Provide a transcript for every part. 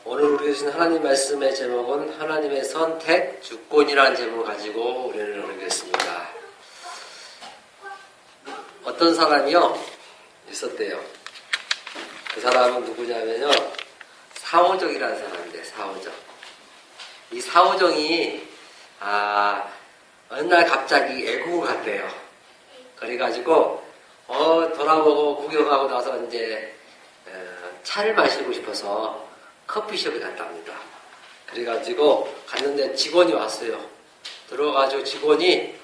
오늘 우리가 주신 하나님 말씀의 제목은 하나님의 선택, 주권이라는 제목을 가지고 우리를 나누겠습니다. 어떤 사람이요 있었대요. 그 사람은 누구냐면요, 사오정이라는 사람인데, 사오정. 이 사오정이 어느 날 갑자기 애국을 갔대요. 그래가지고 돌아보고 구경하고 나서 이제 차를 마시고 싶어서 커피숍에 갔답니다. 그래가지고 갔는데 직원이 왔어요. 들어가가지고 직원이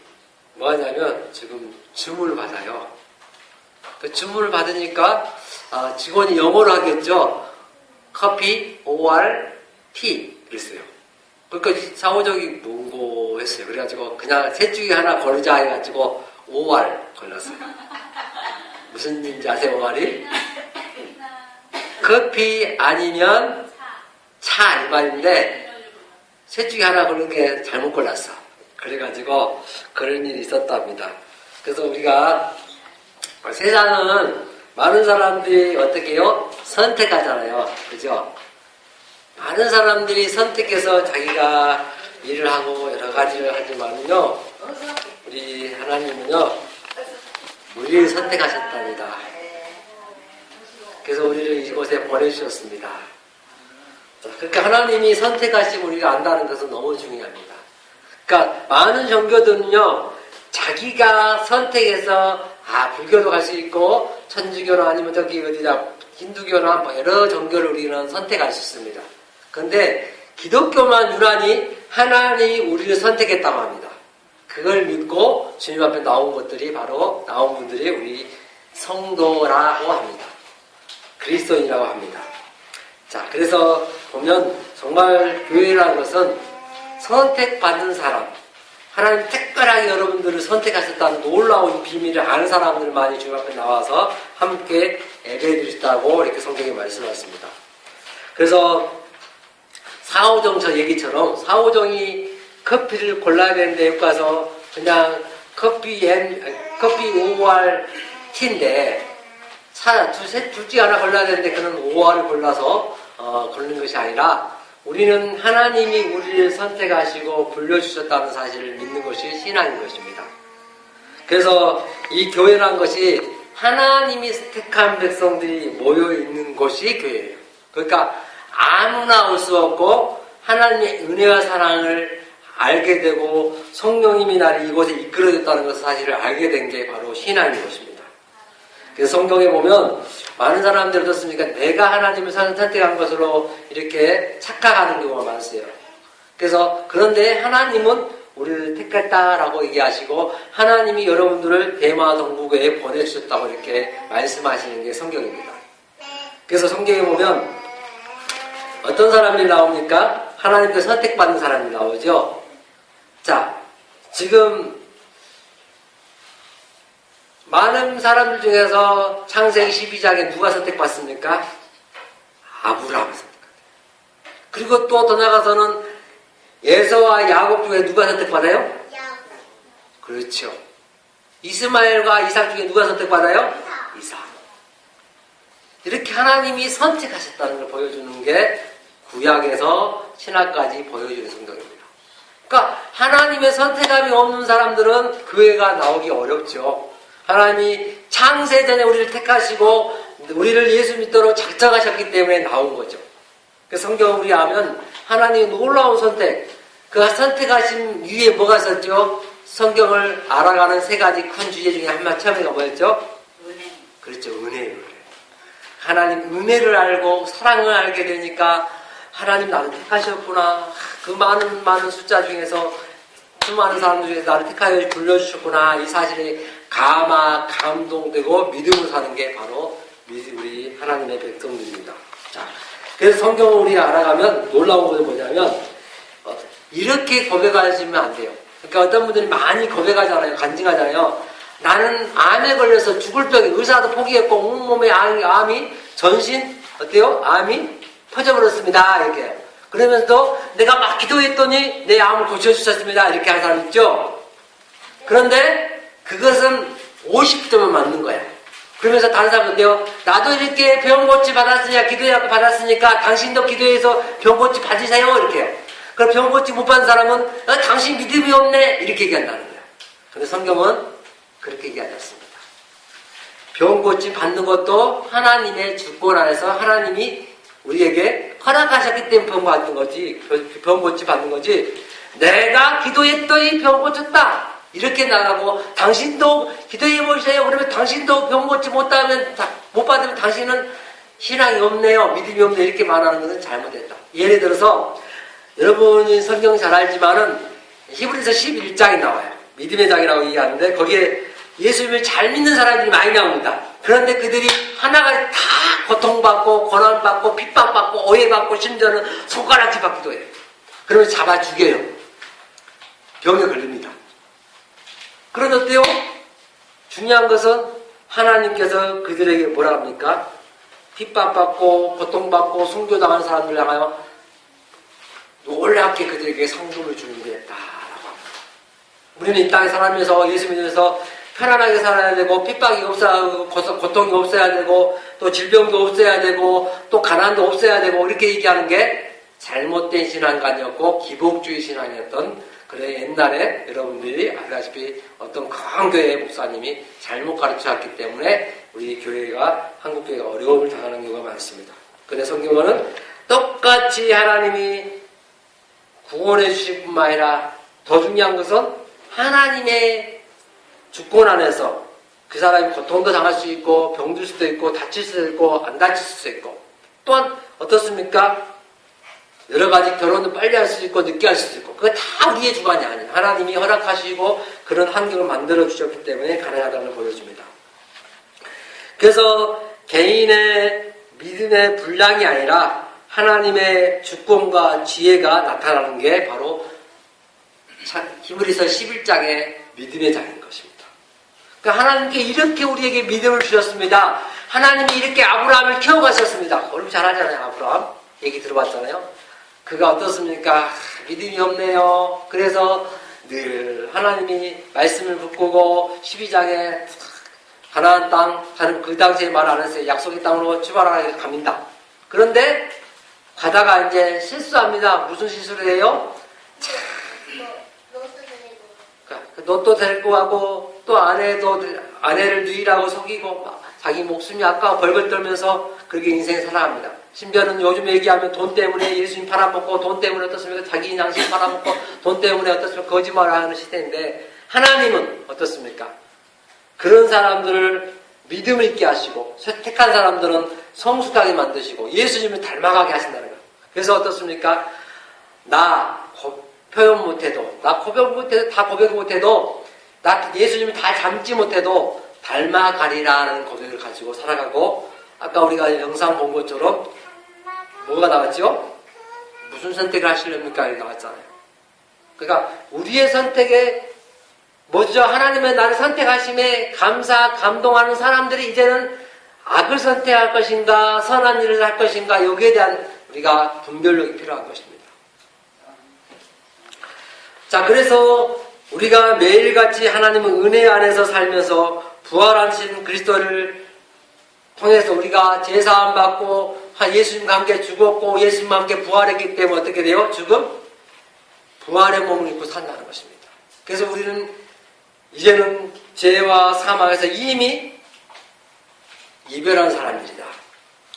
뭐 하냐면 지금 주문을 받아요. 그 주문을 받으니까 직원이 영어로 하겠죠. 커피, OR, 티 그랬어요. 그러니까 사오정이 뭔고 했어요. 그래가지고 그냥 셋 중에 하나 걸자 해가지고 OR 걸렸어요. 무슨 일인지 아세요, OR이? 커피 아니면 차 이 말인데 셋 중에 하나 고른 게 잘못 골랐어. 그래가지고 그런 일이 있었답니다. 그래서 우리가 세상은 많은 사람들이 어떻게 해요? 선택하잖아요. 그죠? 많은 사람들이 선택해서 자기가 일을 하고 여러 가지를 하지만요, 우리 하나님은요 우리를 선택하셨답니다. 그래서 우리를 이곳에 보내주셨습니다. 그러니까 하나님이 선택하시면 우리가 안다는 것은 너무 중요합니다. 그러니까 많은 종교들은요, 자기가 선택해서 불교도 갈 수 있고 천주교나 아니면 저기 어디다 힌두교나 뭐 여러 종교를 우리는 선택할 수 있습니다. 그런데 기독교만 유난히 하나님이 우리를 선택했다고 합니다. 그걸 믿고 주님 앞에 나온 분들이 우리 성도라고 합니다. 그리스도인이라고 합니다. 자, 그래서 보면 정말 교회라는 것은 선택받은 사람, 하나님 특별하게 여러분들을 선택하셨다는 놀라운 비밀을 아는 사람들만이 주님 앞에 나와서 함께 예배해 주셨다고 이렇게 성경에 말씀하셨습니다. 그래서 사오정 저 얘기처럼 사오정이 커피를 골라야 되는데 여기 가서 그냥 커피 OR 티인데 둘 중에 하나 골라야 되는데 그는 OR을 골라서 고르는 것이 아니라 우리는 하나님이 우리를 선택하시고 불러주셨다는 사실을 믿는 것이 신앙인 것입니다. 그래서 이 교회라는 것이 하나님이 택한 백성들이 모여있는 곳이 교회예요. 그러니까 아무나 올 수 없고 하나님의 은혜와 사랑을 알게 되고 성령님이 나를 이곳에 이끌어줬다는 것을 사실을 알게 된 게 바로 신앙인 것입니다. 그래서 성경에 보면 많은 사람들이 어떻습니까? 내가 하나님을 선택한 것으로 이렇게 착각하는 경우가 많으세요. 그래서 그런데 하나님은 우리를 택했다라고 얘기하시고 하나님이 여러분들을 대마동국에 보내주셨다고 이렇게 말씀하시는 게 성경입니다. 그래서 성경에 보면 어떤 사람이 나옵니까? 하나님께 선택받는 사람이 나오죠. 자, 지금 많은 사람들 중에서 창세기 12장에 누가 선택받습니까? 아브라함이 선택받아요. 그리고 또 더 나가서는 에서와 야곱 중에 누가 선택받아요? 야곱. 그렇죠. 이스마엘과 이삭 중에 누가 선택받아요? 이삭. 이렇게 하나님이 선택하셨다는 걸 보여주는 게 구약에서 신약까지 보여주는 성경입니다. 그러니까 하나님의 선택함이 없는 사람들은 교회가 나오기 어렵죠. 하나님이 창세전에 우리를 택하시고 우리를 예수 믿도록 작정하셨기 때문에 나온 거죠. 그래서 성경을 우리 하면 하나님의 놀라운 선택, 그 선택하신 위에 뭐가 있었죠? 성경을 알아가는 세 가지 큰 주제 중에 한 처음에가 뭐였죠? 은혜. 그렇죠, 은혜예요. 하나님 은혜를 알고 사랑을 알게 되니까 하나님 나를 택하셨구나. 그 많은 숫자 중에서 수많은 사람들 중에서 나를 택하여 불러주셨구나. 이 사실에 감동되고 믿음으로 사는 게 바로 우리 하나님의 백성들입니다. 자, 그래서 성경을 우리 알아가면 놀라운 것은 뭐냐면 이렇게 고백하시면 안 돼요. 그러니까 어떤 분들이 많이 고백하잖아요. 간증하잖아요. 나는 암에 걸려서 죽을 병에 의사도 포기했고 온몸에 암이 전신 어때요? 암이 터져버렸습니다. 이렇게. 그러면서 내가 막 기도했더니 내 암을 고쳐주셨습니다. 이렇게 하는 사람 있죠? 그런데 그것은 50점은 맞는 거야. 그러면서 다른 사람들도요, 나도 이렇게 병고치 받았으니까, 기도해갖고 받았으니까, 당신도 기도해서 병고치 받으세요. 이렇게 해요. 그럼 병고치 못 받은 사람은, 당신 믿음이 없네. 이렇게 얘기한다는 거예요. 근데 성경은 그렇게 얘기하지 않습니다. 병고치 받는 것도 하나님의 주권 안에서 하나님이 우리에게 허락하셨기 때문에 병 받는 거지, 병고치 받는 거지, 내가 기도했더니 병 고쳤다. 이렇게 나가고, 당신도 기도해 보세요. 그러면 당신도 병 고치 못 받으면 당신은 신앙이 없네요. 믿음이 없네요. 이렇게 말하는 것은 잘못됐다. 예를 들어서, 여러분이 성경 잘 알지만은, 히브리서 11장이 나와요. 믿음의 장이라고 얘기하는데, 거기에 예수님을 잘 믿는 사람들이 많이 나옵니다. 그런데 그들이 하나가 다 고통받고, 고난받고, 핍박받고, 오해받고, 심지어는 손가락질 받기도 해요. 그러면 잡아 죽여요. 병에 걸립니다. 그런데 어때요? 중요한 것은 하나님께서 그들에게 뭐라 합니까? 핍박받고, 고통받고, 순교당하는 사람들 향하여 놀랍게 그들에게 상급을 준비했다라고 합니다. 우리는 이 땅에 살면서 예수 믿으면서 편안하게 살아야 되고, 핍박이 없어야 하고, 고통이 없어야 되고, 또 질병도 없어야 되고, 또 가난도 없어야 되고, 이렇게 얘기하는 게 잘못된 신앙관이었고, 기복주의 신앙이었던, 그래, 옛날에 여러분들이 알다시피 어떤 큰 교회의 목사님이 잘못 가르쳤기 때문에 우리 교회가, 한국교회가 어려움을 당하는 경우가 많습니다. 근데 성경은 똑같이 하나님이 구원해 주실 뿐만 아니라 더 중요한 것은 하나님의 주권 안에서 그 사람이 고통도 당할 수 있고, 병들 수도 있고, 다칠 수도 있고, 안 다칠 수도 있고, 또한 어떻습니까? 여러 가지 결혼도 빨리 할 수 있고, 늦게 할 수도 있고, 그거 다 우리의 주관이 아니에요. 하나님이 허락하시고 그런 환경을 만들어 주셨기 때문에 가능하다는 걸 보여줍니다. 그래서 개인의 믿음의 분량이 아니라 하나님의 주권과 지혜가 나타나는 게 바로 히브리서 11장의 믿음의 장인 것입니다. 그러니까 하나님께 이렇게 우리에게 믿음을 주셨습니다. 하나님이 이렇게 아브라함을 키워가셨습니다. 여러분 잘 아잖아요. 아브라함 얘기 들어봤잖아요. 그가 어떻습니까? 믿음이 없네요. 그래서 늘 하나님이 말씀을 붙고 12장에 가나안 땅, 그 당시에 말 안 했어요. 약속의 땅으로 출발하게 갑니다. 그런데 가다가 이제 실수합니다. 무슨 실수를 해요? 롯도 데리고 가고, 또 아내를 누이라고 속이고, 자기 목숨이 아까워 벌벌 떨면서 그렇게 인생을 살아갑니다. 심지어는 요즘 얘기하면 돈 때문에 예수님 팔아먹고, 돈 때문에 어떻습니까? 자기 양심 팔아먹고, 돈 때문에 어떻습니까? 거짓말을 하는 시대인데, 하나님은 어떻습니까? 그런 사람들을 믿음을 있게 하시고, 택한 사람들은 성숙하게 만드시고, 예수님을 닮아가게 하신다는 거예요. 그래서 어떻습니까? 표현 못해도, 다 고백 못해도, 나 예수님을 다 닮지 못해도, 닮아가리라는 고백을 가지고 살아가고, 아까 우리가 영상 본 것처럼, 뭐가 나왔죠? 무슨 선택을 하시렵니까? 이렇게 나왔잖아요. 그러니까, 우리의 선택에, 뭐죠? 하나님의 나를 선택하심에 감동하는 사람들이 이제는 악을 선택할 것인가, 선한 일을 할 것인가, 여기에 대한 우리가 분별력이 필요한 것입니다. 자, 그래서 우리가 매일같이 하나님의 은혜 안에서 살면서 부활하신 그리스도를 통해서 우리가 제사함 받고 예수님과 함께 죽었고 예수님과 함께 부활했기 때문에 어떻게 돼요? 지금 부활의 몸을 입고 산다는 것입니다. 그래서 우리는 이제는 죄와 사망에서 이미 이별한 사람들이다.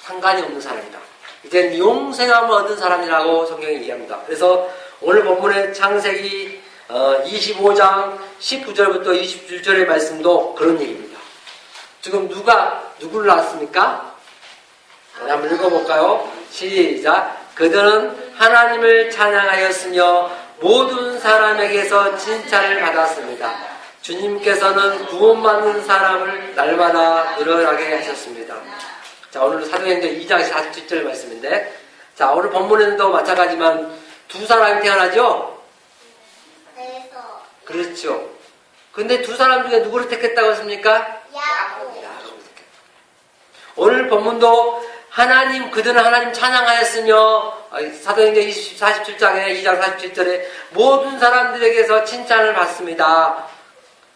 상관이 없는 사람이다. 이제는 용생함을 얻은 사람이라고 성경이 얘기합니다. 그래서 오늘 본문의 창세기 25장 19절부터 27절의 말씀도 그런 얘기입니다. 지금 누구를 낳았습니까? 한번 읽어볼까요? 시작. 그들은 하나님을 찬양하였으며 모든 사람에게서 칭찬을 받았습니다. 주님께서는 구원받는 사람을 날마다 늘어나게 하셨습니다. 자, 오늘 사도행전 2장 47절 말씀인데, 자, 오늘 본문에도 마찬가지지만 두 사람이 태어나죠? 그렇죠. 근데 두 사람 중에 누구를 택했다고 했습니까? 야곱을 택했다. 오늘 본문도 그들은 하나님 찬양하였으며, 사도행전 47장에 2장 47절에 모든 사람들에게서 칭찬을 받습니다.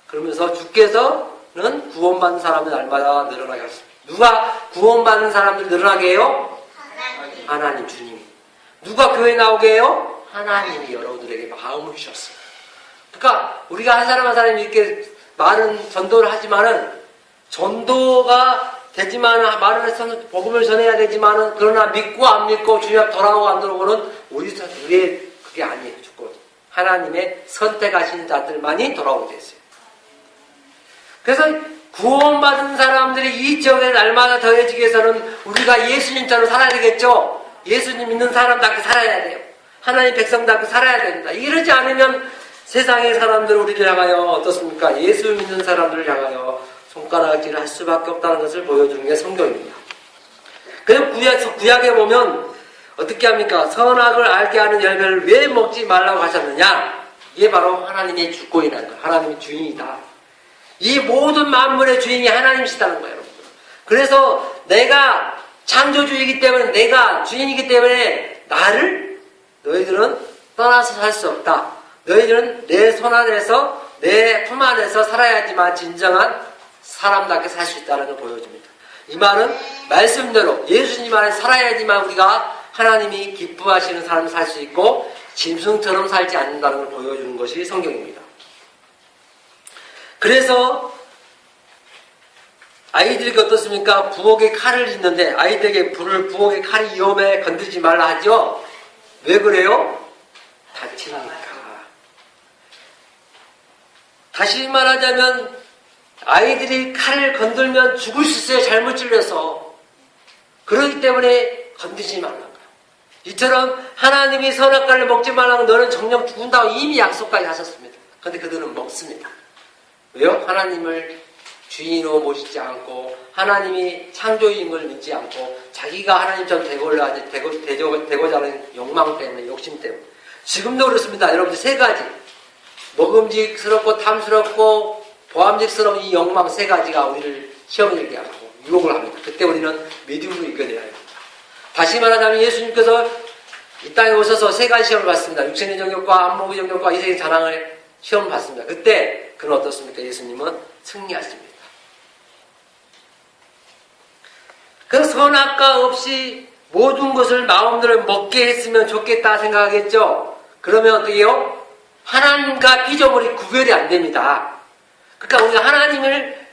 그러면서 주께서 구원받는 사람들 날마다 늘어나게 하십니다. 누가 구원받는 사람들 늘어나게 해요? 하나님 주님이. 누가 교회 나오게 해요? 하나님이 여러분들에게 마음을 주셨어요. 그러니까 우리가 한 사람 한 사람이 이렇게 많은 전도를 하지만은 전도가 되지만은 말을 해서 복음을 전해야 되지만은 그러나 믿고 안 믿고 주님 앞 돌아오고 안 돌아오고는 우리의 그게 아니에요. 주권. 하나님의 선택하신 자들만이 돌아오게 됐어요. 그래서 구원받은 사람들이 이 지역에 날마다 더해지기 위해서는 우리가 예수님처럼 살아야 되겠죠. 예수님 믿는 사람답게 살아야 돼요. 하나님 백성답게 살아야 됩니다. 이러지 않으면 세상의 사람들 우리를 향하여 어떻습니까? 예수 믿는 사람들을 향하여 손가락질을 할 수밖에 없다는 것을 보여주는 게 성경입니다. 그리고 구약에 보면 어떻게 합니까? 선악을 알게 하는 열매를 왜 먹지 말라고 하셨느냐? 이게 바로 하나님의 주권이라는 거예요. 하나님의 주인이다. 이 모든 만물의 주인이 하나님이시다는 거예요. 그래서 내가 창조주이기 때문에 내가 주인이기 때문에 너희들은 떠나서 살 수 없다. 너희들은 내 손 안에서 내 품 안에서 살아야지만 진정한 사람답게 살 수 있다는 걸 보여줍니다. 이 말은 말씀대로 예수님 안에 살아야지만 우리가 하나님이 기뻐하시는 삶을 살 수 있고 짐승처럼 살지 않는다는 걸 보여주는 것이 성경입니다. 그래서 아이들이 어떻습니까? 부엌에 칼을 있는데 아이들에게 부엌에 칼이 위험해 건드리지 말라 하죠? 왜 그래요? 다치니까. 다시 말하자면 아이들이 칼을 건들면 죽을 수 있어요. 잘못 찔려서. 그렇기 때문에 건드리지 말라는 거예요. 이처럼 하나님이 선악과를 먹지 말라고 너는 정령 죽는다고 이미 약속까지 하셨습니다. 그런데 그들은 먹습니다. 왜요? 하나님을 주인으로 모시지 않고 하나님이 창조인 걸 믿지 않고 자기가 하나님처럼 되고자 하는 욕망 때문에 욕심 때문에 지금도 그렇습니다. 여러분들 세 가지 먹음직스럽고 탐스럽고 보암직스러운 이 욕망 세 가지가 우리를 시험에 들게 하고 유혹을 합니다. 그때 우리는 믿음으로 이겨내야 합니다. 다시 말하자면 예수님께서 이 땅에 오셔서 세 가지 시험을 받습니다. 육신의 정욕과 안목의 정욕과 이생의 자랑을 시험을 받습니다. 그때 그는 어떻습니까? 예수님은 승리하십니다. 그 선악과 없이 모든 것을 마음대로 먹게 했으면 좋겠다 생각하겠죠? 그러면 어떻게 해요? 하나님과 피조물이 구별이 안 됩니다. 그러니까 우리가 하나님을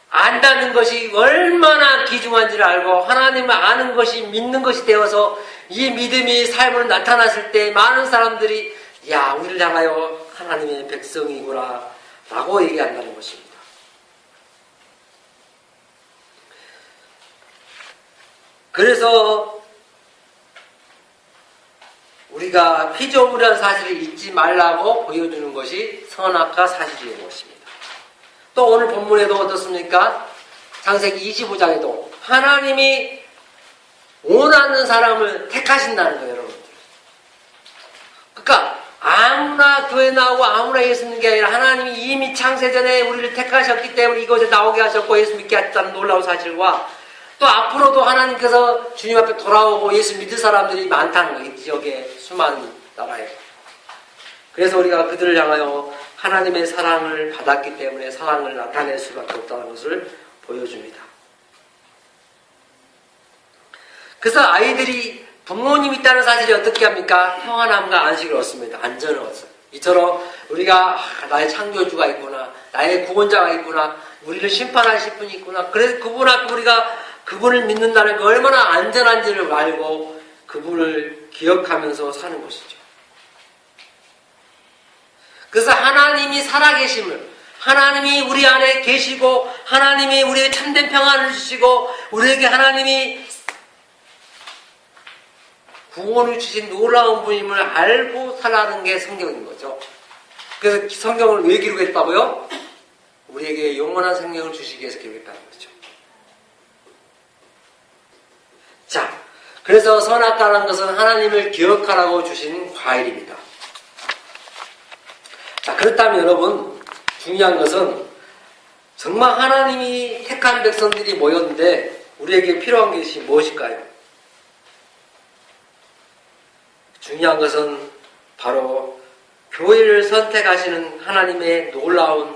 안다는 것이 얼마나 귀중한지를 알고 하나님을 아는 것이 믿는 것이 되어서 이 믿음이 삶으로 나타났을 때 많은 사람들이 야, 우리를 향하여 하나님의 백성이구나 라고 얘기한다는 것입니다. 그래서 우리가 피조물이라는 사실을 잊지 말라고 보여주는 것이 선악과 사실인 것입니다. 또 오늘 본문에도 어떻습니까? 창세기 25장에도 하나님이 원하는 사람을 택하신다는 거예요, 여러분들. 그러니까 아무나 교회 나오고 아무나 예수 믿는 게 아니라 하나님이 이미 창세전에 우리를 택하셨기 때문에 이곳에 나오게 하셨고 예수 믿게 하셨다는 놀라운 사실과 또 앞으로도 하나님께서 주님 앞에 돌아오고 예수 믿을 사람들이 많다는 거예요. 이 지역에 수많은 나라에. 그래서 우리가 그들을 향하여 하나님의 사랑을 받았기 때문에 사랑을 나타낼 수밖에 없다는 것을 보여줍니다. 그래서 아이들이 부모님이 있다는 사실이 어떻게 합니까? 평안함과 안식을 얻습니다. 안전을 얻어요. 이처럼 우리가 나의 창조주가 있구나, 나의 구원자가 있구나, 우리를 심판하실 분이 있구나. 그래서 그분 앞에 우리가 그분을 믿는다는 게 얼마나 안전한지를 알고 그분을 기억하면서 사는 것이죠. 그래서 하나님이 살아계심을, 하나님이 우리 안에 계시고 하나님이 우리에게 참된 평안을 주시고 우리에게 하나님이 구원을 주신 놀라운 분임을 알고 살아가는 게 성경인 거죠. 그래서 성경을 왜 기록했다고요? 우리에게 영원한 생명을 주시기 위해서 기록했다는 거죠. 자, 그래서 선악과라는 것은 하나님을 기억하라고 주신 과일입니다. 자, 그렇다면 여러분, 중요한 것은 정말 하나님이 택한 백성들이 모였는데 우리에게 필요한 것이 무엇일까요? 중요한 것은 바로 교회를 선택하시는 하나님의 놀라운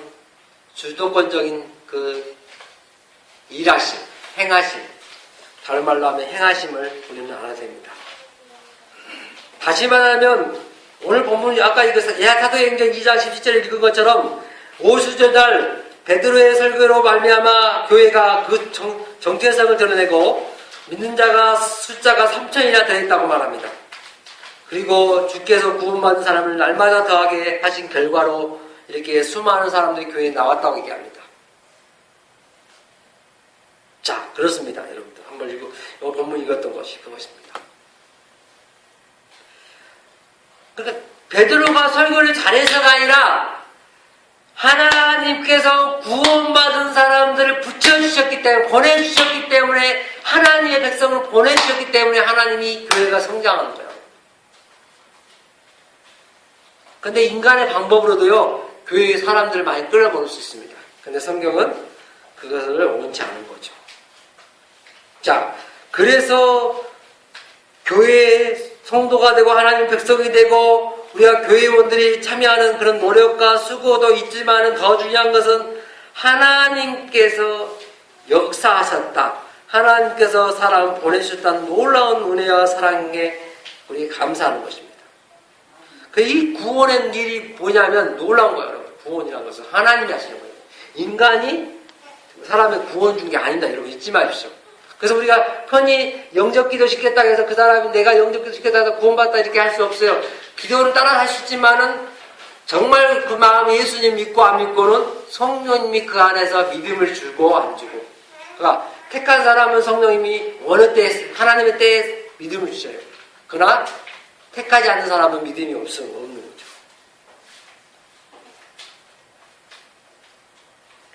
주도권적인 그 일하심, 행하심, 다른 말로 하면 행하심을 우리는 알아야 됩니다. 다시 말하면 오늘 본문 아까 이거 사도행전 2장 17절에 읽은 것처럼 오수절날 베드로의 설교로 말미암아 교회가 그 정체성을 드러내고 믿는 자가 숫자가 3,000이나 되었다고 말합니다. 그리고 주께서 구원받은 사람을 날마다 더하게 하신 결과로 이렇게 수많은 사람들이 교회에 나왔다고 얘기합니다. 자, 그렇습니다. 여러분들. 한번 이 본문 읽었던 것이 그것입니다. 그러니까 베드로가 설교를 잘해서가 아니라 하나님께서 구원받은 사람들을 붙여주셨기 때문에, 보내주셨기 때문에, 하나님의 백성을 보내주셨기 때문에 하나님이 교회가 성장하는 거예요. 근데 인간의 방법으로도요, 교회의 사람들을 많이 끌어모을 수 있습니다. 근데 성경은 그것을 원치 않은 거죠. 자, 그래서 교회의 성도가 되고 하나님 백성이 되고 우리가 교회원들이 참여하는 그런 노력과 수고도 있지만 더 중요한 것은 하나님께서 역사하셨다. 하나님께서 사람 보내주셨다는 놀라운 은혜와 사랑에 우리 감사하는 것입니다. 이 구원의 일이 뭐냐면 놀라운 거예요. 여러분. 구원이라는 것은 하나님이 하시는 거예요. 인간이 사람의 구원 준 게 아니다. 여러분 잊지 마십시오. 그래서 우리가 편히 영접기도 시켰다 해서 그 사람이 내가 영접기도 시켰다 해서 구원받다 이렇게 할 수 없어요. 기도를 따라 할 수 있지만은 정말 그 마음에 예수님 믿고 안 믿고는 성령님이 그 안에서 믿음을 주고 안 주고. 그러니까 택한 사람은 성령님이 어느 때 하나님의 때에 믿음을 주셔요. 그러나 택하지 않는 사람은 믿음이 없는 거죠.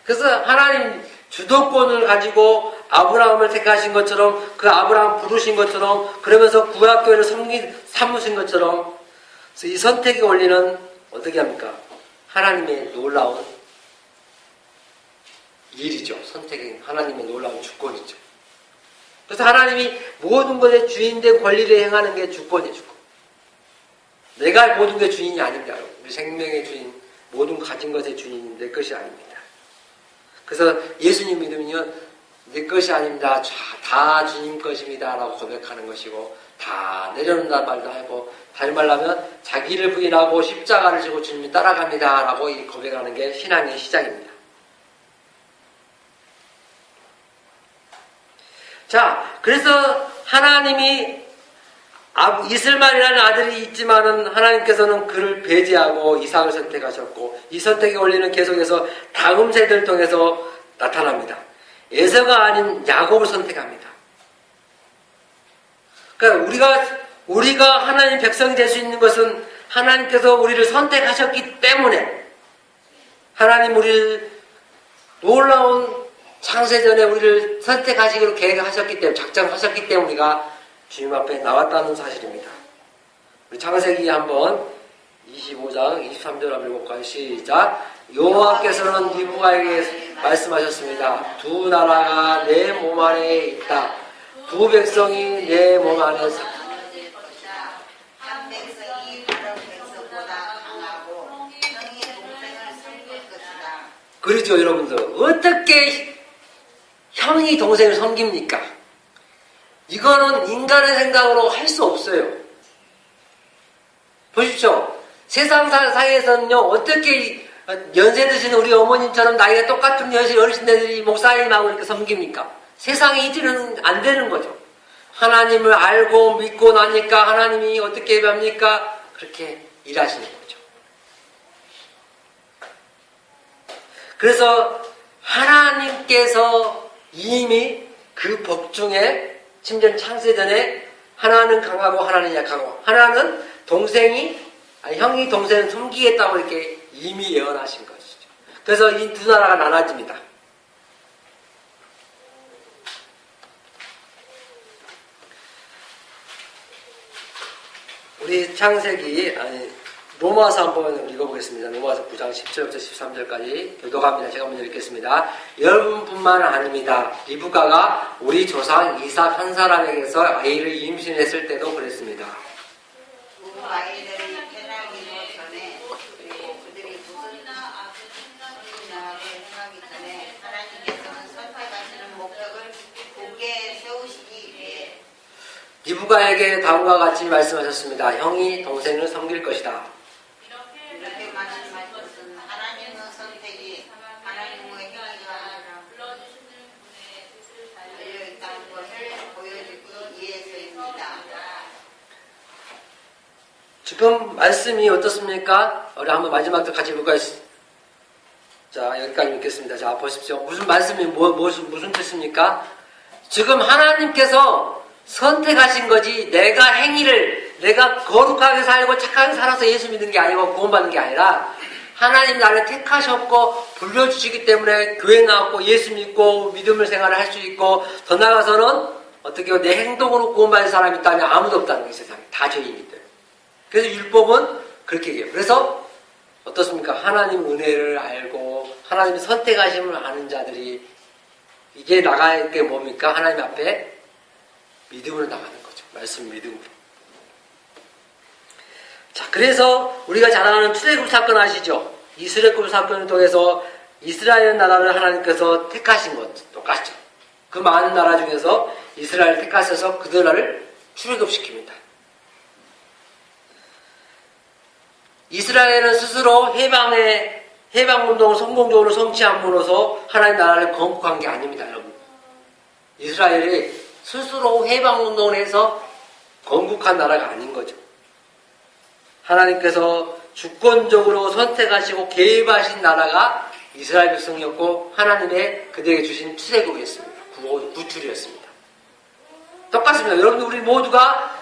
그래서 하나님 주도권을 가지고 아브라함을 택하신 것처럼 그 아브라함 부르신 것처럼 그러면서 구약교회를 삼으신 것처럼 이 선택의 원리는 어떻게 합니까? 하나님의 놀라운 일이죠. 선택은 하나님의 놀라운 주권이죠. 그래서 하나님이 모든 것의 주인된 권리를 행하는 게 주권이에요. 주권. 내가 모든 게 주인이 아닙니다. 우리 생명의 주인, 모든 가진 것의 주인이 내 것이 아닙니다. 그래서 예수님 믿으면요, 내 것이 아닙니다. 다 주님 것입니다. 라고 고백하는 것이고, 다 내려놓는다는 말도 하고, 다른 말로 하면 자기를 부인하고 십자가를 지고 주님이 따라갑니다. 라고 고백하는 게 신앙의 시작입니다. 자, 그래서 하나님이 이슬말이라는 아들이 있지만은 하나님께서는 그를 배제하고 이삭을 선택하셨고 이 선택의 원리는 계속해서 다음 세대를 통해서 나타납니다. 에서가 아닌 야곱을 선택합니다. 그러니까 우리가 하나님 백성이 될 수 있는 것은 하나님께서 우리를 선택하셨기 때문에 하나님 우리를 놀라운 창세전에 우리를 선택하시기로 계획하셨기 때문에 작정하셨기 때문에 우리가 주님 앞에 나왔다는 사실입니다. 우리 창세기 한번 25장 23절 한번 읽어볼까요? 시작. 여호와께서는 느부갓에게 말씀하셨습니다. 두 나라가 내 몸 안에 있다. 두 백성이 내 몸 안에 한 백성이 다른 백성보다 강하고 형이 동생을 섬길 것이다. 그렇죠, 여러분들. 어떻게 형이 동생을 섬깁니까? 이거는 인간의 생각으로 할 수 없어요. 보십시오. 세상 사이에서는요, 어떻게 연세 드시는 우리 어머님처럼 나이가 똑같은 어르신들이 목사님하고 이렇게 섬깁니까? 세상에 이제는 안 되는 거죠. 하나님을 알고 믿고 나니까 하나님이 어떻게 합니까? 그렇게 일하시는 거죠. 그래서 하나님께서 이미 그 복중에 심지어 창세전에 하나는 강하고 하나는 약하고 하나는 형이 동생을 섬기겠다고 이렇게 이미 예언하신 것이죠. 그래서 이 두 나라가 나눠집니다. 우리 창세기 로마서 한번 읽어보겠습니다. 로마서 9장 10절부터 13절까지 교독합니다. 제가 먼저 읽겠습니다. 여러분뿐만 아닙니다. 리브가가 우리 조상 이삭 한 사람에게서 아이를 임신했을 때도 그랬습니다. 두 아이들이 태어나기 전에 그리고 그들이 무슨 선인하게 행하기 전에 하나님께서 리브가에게 다음과 같이 말씀하셨습니다. 형이 동생을 섬길 것이다. 이렇게 말씀하신 것은 하나님의 선택이 하나님의 행위가 달려있다는 것을 보여주기 위해서입니다. 지금 말씀이 어떻습니까? 우리 한번 마지막도 같이 볼까요? 자, 여기까지 읽겠습니다. 자, 보십시오. 무슨 말씀이 무슨 뜻입니까? 지금 하나님께서 선택하신 거지, 내가 거룩하게 살고 착하게 살아서 예수 믿는 게 아니고 구원받는 게 아니라 하나님 나를 택하셨고 불러주시기 때문에 교회 나왔고 예수 믿고 믿음을 생활을 할 수 있고 더 나아가서는 어떻게 내 행동으로 구원받은 사람이 있다면 아무도 없다는 게 세상에 다 죄인이들. 그래서 율법은 그렇게 얘기해요. 그래서 어떻습니까? 하나님 은혜를 알고 하나님의 선택하심을 아는 자들이 이게 나갈 게 뭡니까? 하나님 앞에 믿음으로 나가는 거죠. 말씀 믿음으로. 자, 그래서 우리가 잘 아는 출애굽 사건 아시죠? 이 출애굽 사건을 통해서 이스라엘 나라를 하나님께서 택하신 것 똑같죠. 그 많은 나라 중에서 이스라엘을 택하셔서 그들을 출애굽시킵니다. 이스라엘은 스스로 해방운동을 성공적으로 성취함으로써 하나님 나라를 건국한 게 아닙니다, 여러분. 이스라엘이 스스로 해방운동을 해서 건국한 나라가 아닌 거죠. 하나님께서 주권적으로 선택하시고 개입하신 나라가 이스라엘 백성이었고 하나님의 그들에게 주신 출애굽이었습니다. 구출이었습니다. 똑같습니다. 여러분들 우리 모두가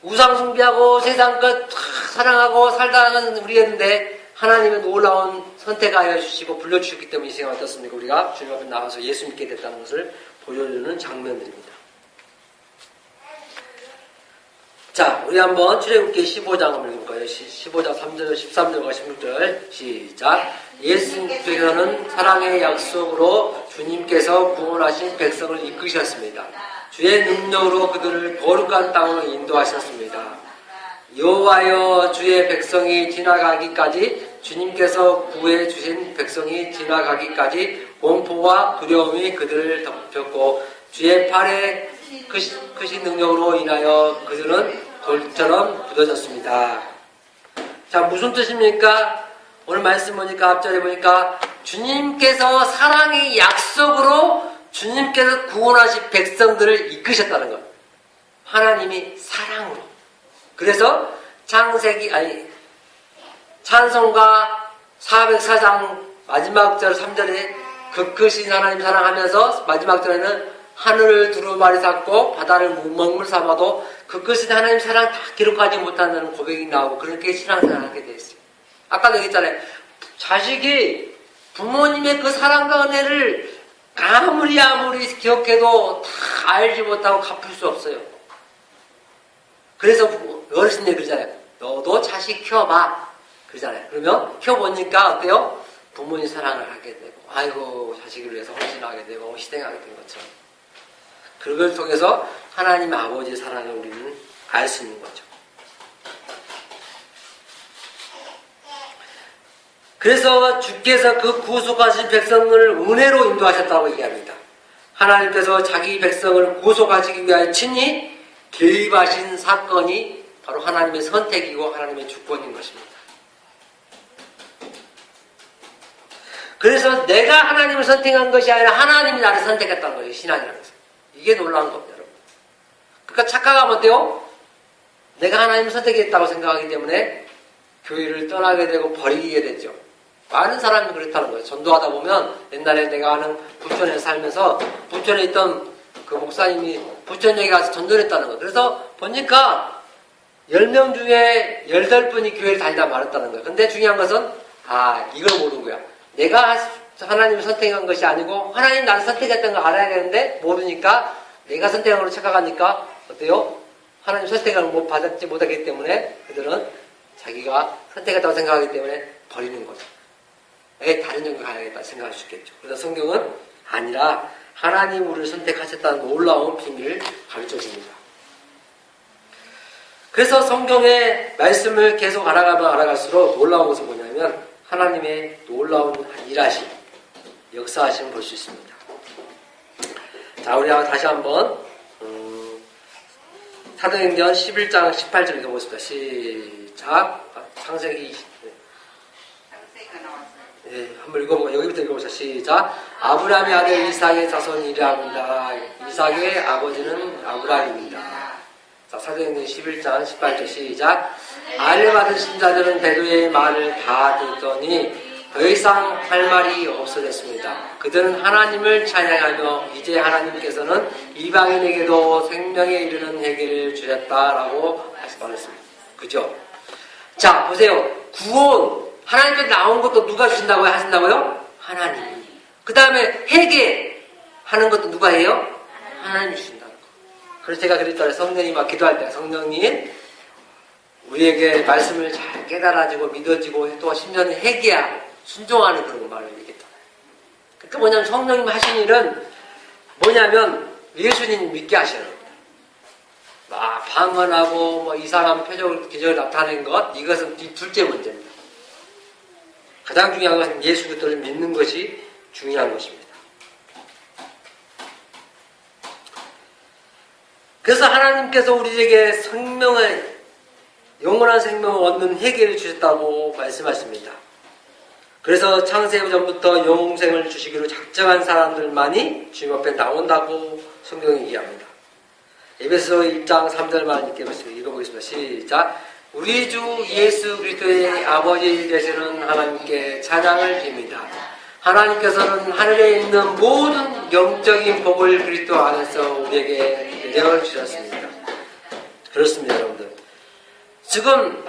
우상 숭배하고 세상 것 사랑하고 살다가는 우리였는데 하나님은 놀라운 선택하여 주시고 불러주셨기 때문에 이 세상 어떻습니까? 우리가 주님 앞에 나와서 예수 믿게 됐다는 것을 보여주는 장면들입니다. 자, 우리 한번 출애굽기 15장 한번 읽을까요? 15장 3절, 13절과 16절 시작. 예수님께서는 사랑의 약속으로 주님께서 구원하신 백성을 이끄셨습니다. 주의 능력으로 그들을 거룩한 땅으로 인도하셨습니다. 여호와여, 주의 백성이 지나가기까지 주님께서 구해 주신 백성이 지나가기까지 공포와 두려움이 그들을 덮였고 주의 팔에 크신 능력으로 인하여 그들은 돌처럼 굳어졌습니다. 자, 무슨 뜻입니까? 오늘 말씀 보니까 앞절에 보니까 주님께서 사랑의 약속으로 주님께서 구원하신 백성들을 이끄셨다는 것. 하나님이 사랑으로. 그래서 찬송가 404장 마지막 절 3절에 그 크신 하나님 사랑하면서 마지막 절에는 하늘을 두루마리 삼고 바다를 먹물 삼아도 그 크신 하나님 사랑 다 기록하지 못한다는 고백이 나오고 그렇게 신앙생활을 하게 되어 있어요. 아까도 얘기했잖아요. 자식이 부모님의 그 사랑과 은혜를 아무리 기억해도 다 알지 못하고 갚을 수 없어요. 그래서 어르신들이 그러잖아요. 너도 자식 키워봐. 그러잖아요. 그러면 키워보니까 어때요? 부모님 사랑을 하게 되고 아이고 자식을 위해서 헌신하게 되고 희생하게 된 것처럼 그걸 통해서 하나님 아버지의 사랑을 우리는 알 수 있는 거죠. 그래서 주께서 그 구속하신 백성을 은혜로 인도하셨다고 얘기합니다. 하나님께서 자기 백성을 구속하시기 위하여 친히 개입하신 사건이 바로 하나님의 선택이고 하나님의 주권인 것입니다. 그래서 내가 하나님을 선택한 것이 아니라 하나님이 나를 선택했다는 거예요. 신앙이라는 것은. 이게 놀라운 겁니다, 여러분. 그러니까 착각하면 어때요? 내가 하나님을 선택했다고 생각하기 때문에 교회를 떠나게 되고 버리게 되죠. 많은 사람이 그렇다는 거예요. 전도하다 보면 옛날에 내가 아는 부천에 살면서 부천에 있던 그 목사님이 부천역에 가서 전도를 했다는 거예요. 그래서 보니까 10명 중에 18분이 교회를 다니다 말았다는 거예요. 근데 중요한 것은 이걸 모르는 거야. 내가 하나님을 선택한 것이 아니고 하나님 나를 선택했던 걸 알아야 되는데 모르니까 내가 선택한 걸로 착각하니까 어때요? 하나님 선택을 받지 못하기 때문에 그들은 자기가 선택했다고 생각하기 때문에 버리는 거죠. 다른 종교 가야겠다 생각할 수 있겠죠. 그래서 성경은 아니라 하나님 우리를 선택하셨다는 놀라운 비밀을 가르쳐줍니다. 그래서 성경의 말씀을 계속 알아가면 알아갈수록 놀라운 것은 뭐냐면 하나님의 놀라운 일하심, 역사하심을 볼 수 있습니다. 자, 우리 다시 한번 사도행전 11장 18절 읽어보겠습니다. 시작. 창세기 상세가 나왔어요. 네, 한번 읽어보고 여기부터 읽어보자. 시작. 아브라함의 아들 이삭의 자손이라합니다. 이삭의 아버지는 아브라함입니다. 자, 사도행전 11장 18절 시작. 아뢰 받은 신자들은 베드로의 말을 다 듣더니 더 이상 할 말이 없어졌습니다. 그들은 하나님을 찬양하며 이제 하나님께서는 이방인에게도 생명에 이르는 회개를 주셨다라고 말씀하셨습니다. 그죠? 자, 보세요. 구원, 하나님께 나온 것도 누가 주신다고요? 하신다고요? 하나님. 그 다음에 회개하는 것도 누가 해요? 하나님이 주신다는 거. 그래서 제가 그랬잖아요. 성령님 막 기도할 때 성령님 우리에게 말씀을 잘 깨달아지고 믿어지고 또 심지어는 회개하고 순종하는 그런 말을 얘기했잖아요. 그러니까 뭐냐면 성령님 하신 일은 뭐냐면 예수님 믿게 하시는 겁니다. 막 방언하고 뭐 이상한 표적을 기적을 나타낸 것 이것은 둘째 문제입니다. 가장 중요한 것은 예수 그리스도를 믿는 것이 중요한 것입니다. 그래서 하나님께서 우리에게 생명을 영원한 생명을 얻는 회개를 주셨다고 말씀하십니다. 그래서 창세기 전부터 영생을 주시기로 작정한 사람들만이 주님 앞에 나온다고 성경이 얘기합니다. 에베소 1장 3절만 읽어보겠습니다. 시작. 우리 주 예수 그리스도의 아버지 되시는 하나님께 찬양을 빕니다. 하나님께서는 하늘에 있는 모든 영적인 복을 그리스도 안에서 우리에게 내려 주셨습니다. 그렇습니다, 여러분들. 지금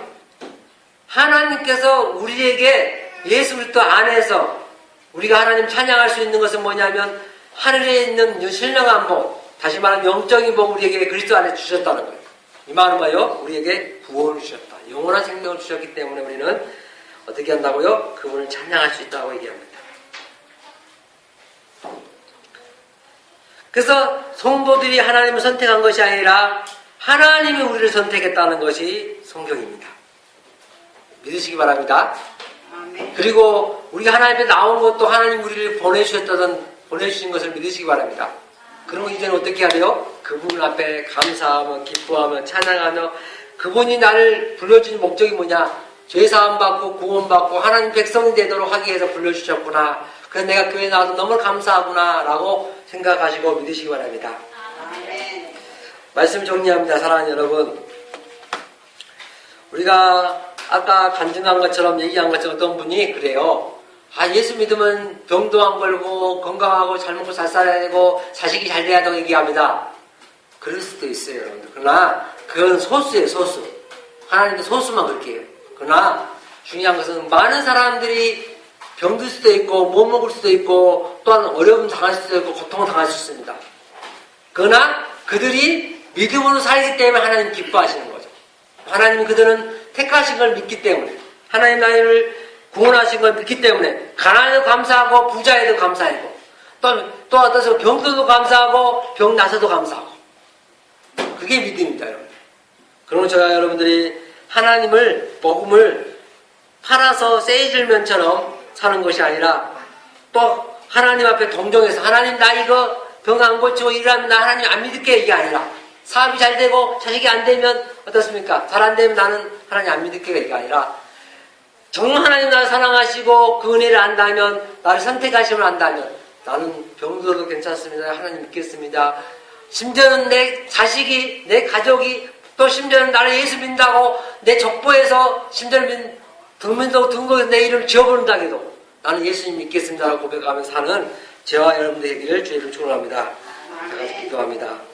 하나님께서 우리에게 예수 그리스도 안에서 우리가 하나님 찬양할 수 있는 것은 뭐냐면 하늘에 있는 신령한 복, 다시 말하면 영적인 복 우리에게 그리스도 안에 주셨다는 거예요. 이 말은 뭐예요? 우리에게 구원을 주셨다. 영원한 생명을 주셨기 때문에 우리는 어떻게 한다고요? 그분을 찬양할 수 있다고 얘기합니다. 그래서 성도들이 하나님을 선택한 것이 아니라 하나님이 우리를 선택했다는 것이 성경입니다. 믿으시기 바랍니다. 아멘. 그리고 우리가 하나님 앞에 나온 것도 하나님 우리를 보내주신 것을 믿으시기 바랍니다. 그러면 이제는 어떻게 해야 돼요? 그분 앞에 감사하며 기뻐하며 찬양하며 그분이 나를 불러주신 목적이 뭐냐? 죄사함 받고 구원 받고 하나님 백성이 되도록 하기 위해서 불러주셨구나. 그래서 내가 교회에 나와서 너무 감사하구나 라고 생각하시고 믿으시기 바랍니다. 아멘. 말씀 정리합니다. 사랑하는 여러분, 우리가 아까 간증한 것처럼 얘기한 것처럼 어떤 분이 그래요. 예수 믿으면 병도 안 걸고 건강하고 잘 먹고 잘 살아야 되고 자식이 잘 돼야 된다고 얘기합니다. 그럴 수도 있어요, 여러분들. 그러나 그건 소수예요, 소수. 하나님도 소수만 그렇게 해요. 그러나 중요한 것은 많은 사람들이 병들 수도 있고 못 먹을 수도 있고 또한 어려움 당할 수도 있고 고통을 당할 수 있습니다. 그러나 그들이 믿음으로 살기 때문에 하나님 기뻐하시는 거죠. 하나님은 그들은 택하신 걸 믿기 때문에 하나님 나를 구원하신 걸 믿기 때문에 가난해도 감사하고 부자에도 감사하고 또 어떠서 병들도 감사하고 병 나서도 감사하고 그게 믿음입니다, 여러분. 그러면 제가 여러분들이 하나님을 복음을 팔아서 세일즈맨처럼 사는 것이 아니라 또 하나님 앞에 동정해서 하나님 나 이거 병 안 고치고 일하면 나 하나님 안 믿을게 이게 아니라 사업이 잘 되고 자식이 안 되면 어떻습니까? 잘 안 되면 나는 하나님 안 믿을게 이게 아니라 정말 하나님 나를 사랑하시고 그 은혜를 안다면 나를 선택하심을 안다면 나는 병들어도 괜찮습니다. 하나님 믿겠습니다. 심지어는 내 자식이 내 가족이 또 심지어는 나를 예수 믿는다고 내 족보에서 심지어는 등록에서 내 이름을 지어버린다 해도 나는 예수님 믿겠습니다라고 고백하면서 사는 저와 여러분들 되기를 주의 이름으로 축원합니다. 다 같이 기도합니다.